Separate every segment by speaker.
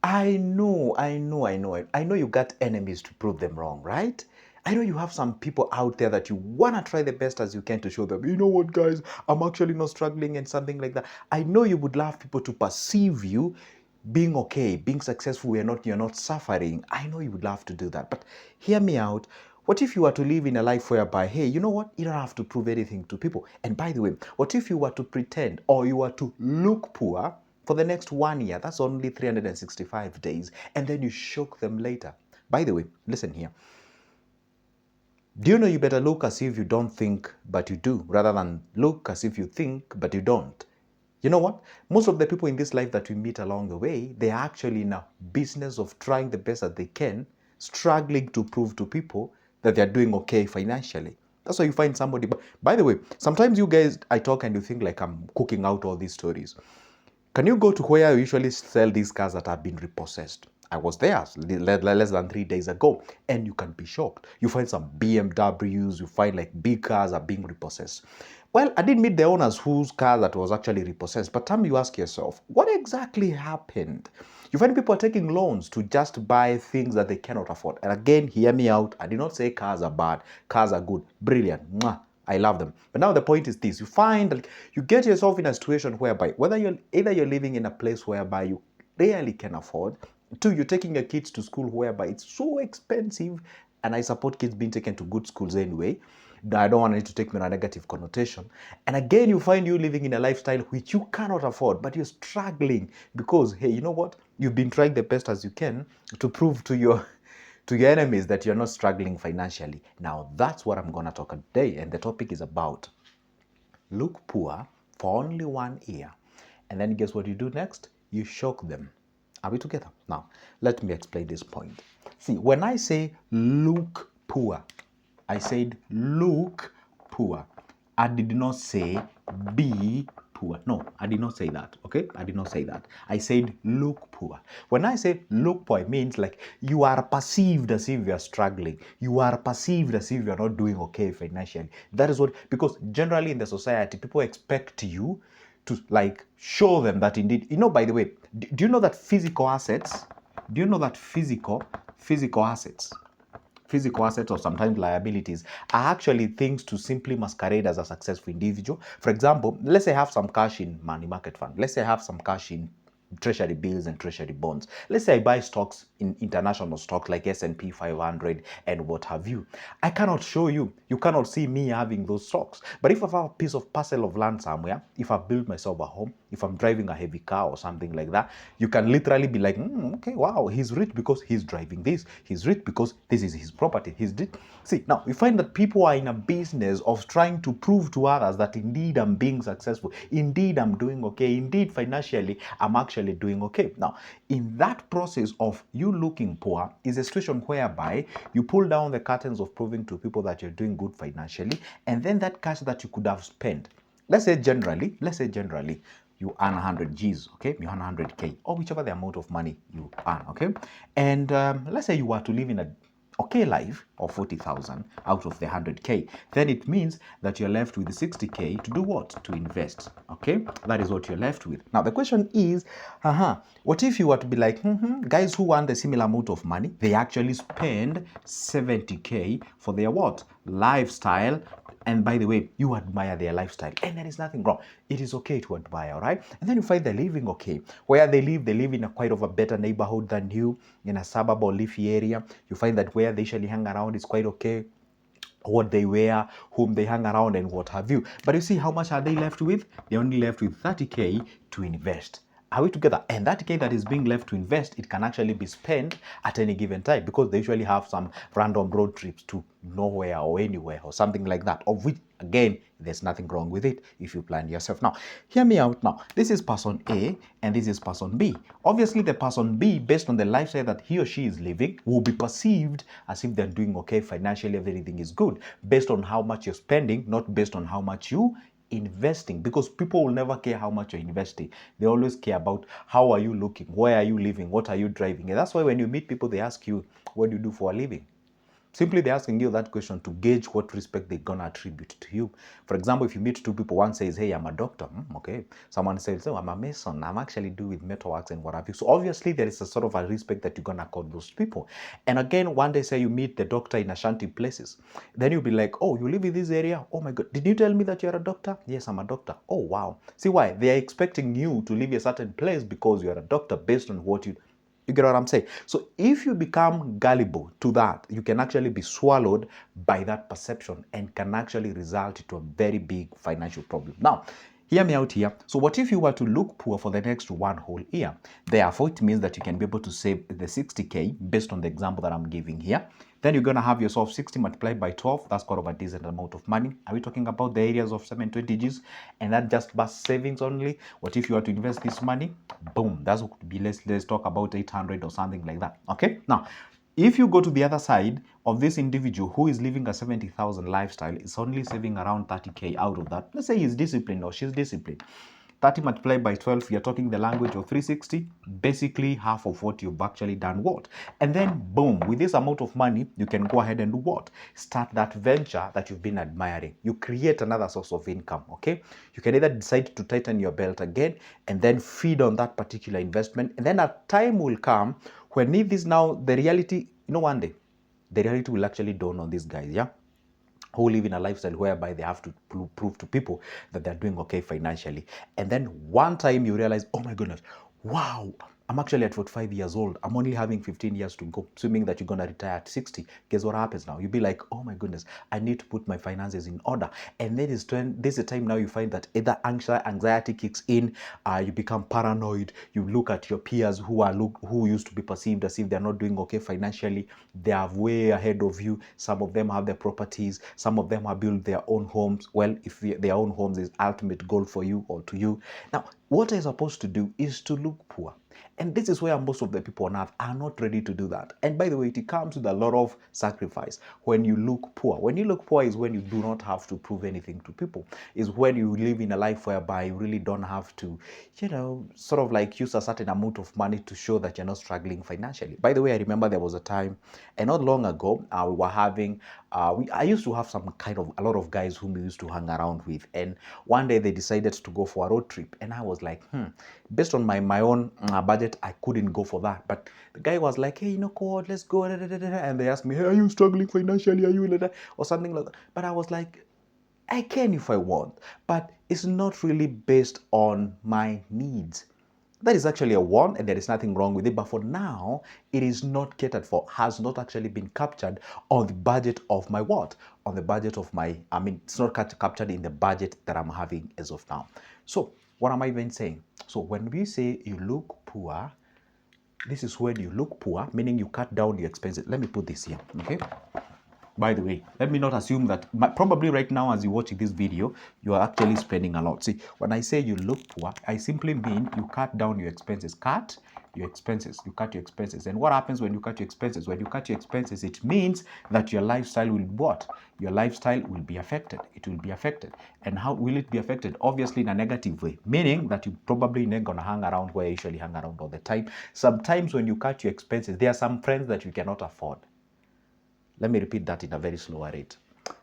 Speaker 1: I know you got enemies to prove them wrong, right? I know you have some people out there that you want to try the best as you can to show them, you know what, guys, I'm actually not struggling and something like that. I know you would love people to perceive you being okay, being successful, you're not suffering. I know you would love to do that. But hear me out. What if you were to live in a life whereby, hey, you know what? You don't have to prove anything to people. And by the way, what if you were to pretend or you were to look poor for the next 1 year? That's only 365 days. And then you shock them later. By the way, listen here. Do you know you better look as if you don't think, but you do, rather than look as if you think, but you don't? You know what? Most of the people in this life that we meet along the way, they are actually in a business of trying the best that they can, struggling to prove to people that they're doing okay financially. That's why you find somebody. But by the way, sometimes you guys, I talk and you think like I'm cooking out all these stories. Can you go to where I usually sell these cars that have been repossessed? I was there less than 3 days ago, and you can be shocked. You find some BMWs, you find like big cars are being repossessed. Well, I didn't meet the owners whose car that was actually repossessed, but time you ask yourself, what exactly happened? You find people are taking loans to just buy things that they cannot afford. And again, hear me out. I did not say cars are bad. Cars are good. Brilliant. Mwah. I love them. But now the point is this. You find that you get yourself in a situation whereby whether you're living in a place whereby you really can afford, two, you're taking your kids to school whereby it's so expensive, and I support kids being taken to good schools anyway. I don't want it to take me in a negative connotation. And again, you find you living in a lifestyle which you cannot afford, but you're struggling because, hey, you know what? You've been trying the best as you can to prove to your enemies that you're not struggling financially. Now, that's what I'm going to talk today. And the topic is about look poor for only 1 year. And then guess what you do next? You shock them. Are we together? Now, let me explain this point. See, when I say look poor, I said look poor. I did not say be poor. No, I did not say that. Okay? I did not say that. I said look poor. When I say look poor, it means like you are perceived as if you are struggling. You are perceived as if you are not doing okay financially. That is what, because generally in the society, people expect you to like show them that indeed, by the way, do you know that physical assets, do you know that physical assets or sometimes liabilities are actually things to simply masquerade as a successful individual? For example, let's say I have some cash in money market fund. Let's say I have some cash in treasury bills and treasury bonds. Let's say I buy stocks in international stocks like S&P 500 and what have you. I cannot show you. You cannot see me having those stocks. But if I have a piece of parcel of land somewhere, if I build myself a home, if I'm driving a heavy car or something like that, you can literally be like, okay, wow, he's rich because he's driving this. He's rich because this is his property. See, now we find that people are in a business of trying to prove to others that indeed I'm being successful. Indeed, I'm doing okay. Indeed, financially, I'm actually doing okay. Now, in that process of you looking poor is a situation whereby you pull down the curtains of proving to people that you're doing good financially, and then that cash that you could have spent, let's say generally, you earn 100 G's, okay? You earn 100K, or whichever the amount of money you earn, okay? And let's say you were to live in a okay life of 40,000 out of the 100K, then it means that you're left with 60K to do what? To invest, okay? That is what you're left with. Now, the question is, what if you were to be like, guys who earn the similar amount of money, they actually spend 70K for their what? Lifestyle. And by the way, you admire their lifestyle, and there is nothing wrong. It is okay to admire, all right? And then you find they're living okay. Where they live in a quite of a better neighborhood than you, in a suburb or leafy area. You find that where they usually hang around is quite okay. What they wear, whom they hang around, and what have you. But you see, how much are they left with? They're only left with 30K to invest. Are we together? And that K that is being left to invest, it can actually be spent at any given time because they usually have some random road trips to nowhere or anywhere or something like that, of which, again, there's nothing wrong with it if you plan yourself. Now, hear me out now. This is person A and this is person B. Obviously, the person B, based on the lifestyle that he or she is living, will be perceived as if they're doing okay financially, everything is good, based on how much you're spending, not based on how much you investing, because people will never care how much you're investing. They always care about how are you looking, where are you living, what are you driving. And that's why when you meet people, they ask you, what do you do for a living? Simply they're asking you that question to gauge what respect they're gonna attribute to you. For example, if you meet two people, one says, hey, I'm a doctor. Okay. Someone says, oh, I'm a mason. I'm actually do with metalworks and what have you. So obviously there is a sort of a respect that you're gonna accord those people. And again, one day say you meet the doctor in Ashanti places. Then you'll be like, oh, you live in this area? Oh my God. Did you tell me that you're a doctor? Yes, I'm a doctor. Oh, wow. See why? They are expecting you to live a certain place because you're a doctor based on what you get what I'm saying? So if you become gullible to that, you can actually be swallowed by that perception and can actually result into a very big financial problem. Now, hear me out here. So what if you were to look poor for the next one whole year? Therefore, it means that you can be able to save the 60K based on the example that I'm giving here. Then you're going to have yourself 60 multiplied by 12. That's quite of a decent amount of money. Are we talking about the areas of 720 Gs? And that just bus savings only? What if you were to invest this money? Boom. That's what would be, let's talk about 800 or something like that. Okay. Now, if you go to the other side of this individual who is living a 70,000 lifestyle, is only saving around 30K out of that. Let's say he's disciplined or she's disciplined. 30 multiplied by 12, you're talking the language of 360, basically half of what you've actually done what. And then boom, with this amount of money, you can go ahead and do what? Start that venture that you've been admiring. You create another source of income, okay? You can either decide to tighten your belt again and then feed on that particular investment. And then a time will come when if this now, the reality, one day, the reality will actually dawn on these guys, yeah? Who live in a lifestyle whereby they have to prove to people that they're doing okay financially. And then one time you realize, oh my goodness, wow, I'm actually at 45 years old. I'm only having 15 years to go, assuming that you're going to retire at 60. Guess what happens now? You'll be like, oh my goodness, I need to put my finances in order. And then this is the time now you find that either anxiety kicks in, you become paranoid, you look at your peers who used to be perceived as if they're not doing okay financially. They are way ahead of you. Some of them have their properties. Some of them have built their own homes. Well, if their own homes is ultimate goal for you or to you. Now, what I'm supposed to do is to look poor. And this is where most of the people on earth are not ready to do that. And by the way, it comes with a lot of sacrifice when you look poor. When you look poor is when you do not have to prove anything to people. Is when you live in a life whereby you really don't have to, sort of like use a certain amount of money to show that you're not struggling financially. By the way, I remember there was a time, and not long ago, we were having, I used to have a lot of guys whom we used to hang around with. And one day they decided to go for a road trip. And I was like, based on my own budget, I couldn't go for that. But the guy was like, hey, Code, let's go. And they asked me, hey, are you struggling financially? Are you or something like that? But I was like, I can if I want, but it's not really based on my needs. That is actually a want, and there is nothing wrong with it. But for now, it is not catered for, has not actually been captured on the budget of my what? On the budget of it's not captured in the budget that I'm having as of now. So what am I even saying? So when we say you look poor, this is when you look poor, meaning you cut down your expenses. Let me put this here, okay? By the way, let me not assume that probably right now as you're watching this video, you are actually spending a lot. See, when I say you look poor, I simply mean you cut down your expenses. Cut your expenses. You cut your expenses. And what happens when you cut your expenses? When you cut your expenses, it means that your lifestyle will what? Your lifestyle will be affected. It will be affected. And how will it be affected? Obviously in a negative way, meaning that you probably not going to hang around where you usually hang around all the time. Sometimes when you cut your expenses, there are some friends that you cannot afford. Let me repeat that in a very slower rate.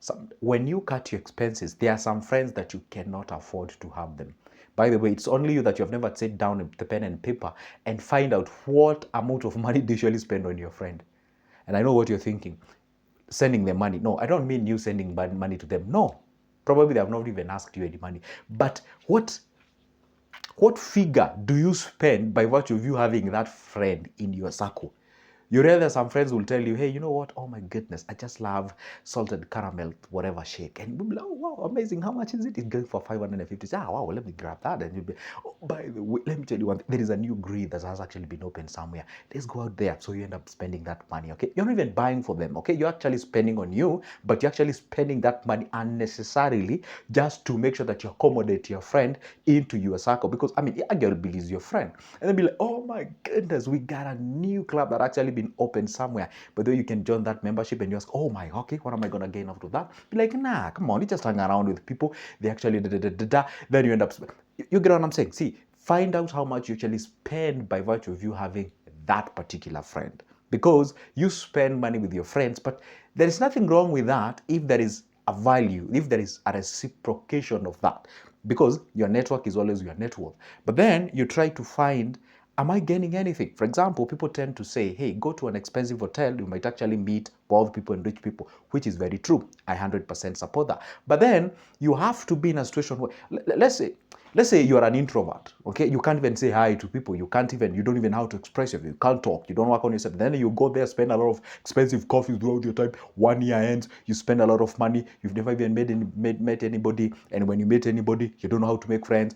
Speaker 1: So when you cut your expenses, there are some friends that you cannot afford to have them. By the way, it's only you that you have never sat down with the pen and paper and find out what amount of money do you usually spend on your friend. And I know what you're thinking. Sending them money. No, I don't mean you sending money to them. No. Probably they have not even asked you any money. But what figure do you spend by virtue of you having that friend in your circle? You realize some friends will tell you, hey, you know what? Oh my goodness, I just love salted caramel, whatever shake. And you'll be like, oh, wow, amazing. How much is it? It's going for 550. Say, wow, let me grab that. And you'll be, oh, by the way, let me tell you one thing. There is a new grill that has actually been opened somewhere. Let's go out there. So you end up spending that money, okay? You're not even buying for them, okay? You're actually spending on you, but you're actually spending that money unnecessarily just to make sure that you accommodate your friend into your circle. Because, arguably is your friend. And they'll be like, oh my goodness, we got a new club that actually been open somewhere, but then you can join that membership and you ask, oh my, okay, what am I gonna gain out of that? Be like, nah, come on, you just hang around with people, they actually then you end up you get what I'm saying. See, find out how much you actually spend by virtue of you having that particular friend. because you spend money with your friends. But there is nothing wrong with that if there is a value, if there is a reciprocation of that, because your network is always your net worth. But then you try to find, am I gaining anything? For example, people tend to say, hey, go to an expensive hotel, you might actually meet poor people and rich people, which is very true. I 100% support that. But then you have to be in a situation where, let's say you are an introvert, okay? You can't even say hi to people. You don't even know how to express yourself. You can't talk. You don't work on yourself. Then you go there, spend a lot of expensive coffee throughout your time. 1 year ends, you spend a lot of money. You've never even met anybody. And when you meet anybody, you don't know how to make friends.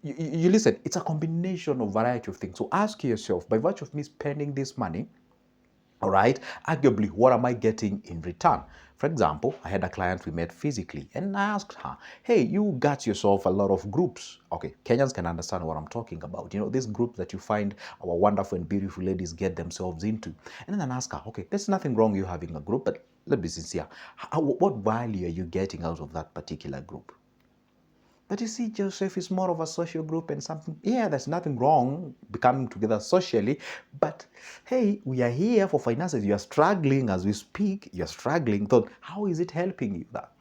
Speaker 1: You listen, it's a combination of variety of things. So ask yourself, by virtue of me spending this money, all right, arguably, what am I getting in return? For example, I had a client we met physically, and I asked her, hey, you got yourself a lot of groups. Okay, Kenyans can understand what I'm talking about. You know, these groups that you find our wonderful and beautiful ladies get themselves into. And then I ask her, okay, there's nothing wrong you having a group, but let's be sincere. What value are you getting out of that particular group? But you see, Joseph is more of a social group and something. Yeah, there's nothing wrong becoming together socially. But hey, we are here for finances. You are struggling as we speak. You're struggling. So how is it helping you? That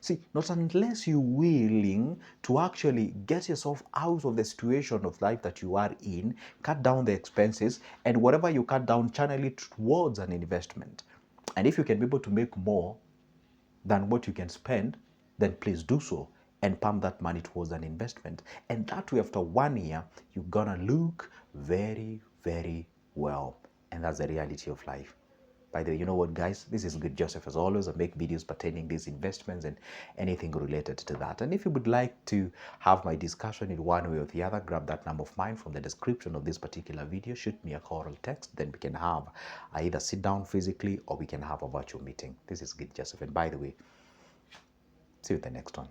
Speaker 1: see, not unless you're willing to actually get yourself out of the situation of life that you are in, cut down the expenses, and whatever you cut down, channel it towards an investment. And if you can be able to make more than what you can spend, then please do so and pump that money towards an investment. And that way, after 1 year, you're gonna look very, very well. And that's the reality of life. By the way, you know what, guys? This is Good Joseph. As always, I make videos pertaining these investments and anything related to that. And if you would like to have my discussion in one way or the other, grab that number of mine from the description of this particular video, shoot me a call or text, then we can have either sit down physically or we can have a virtual meeting. This is Good Joseph. And by the way, see you at the next one.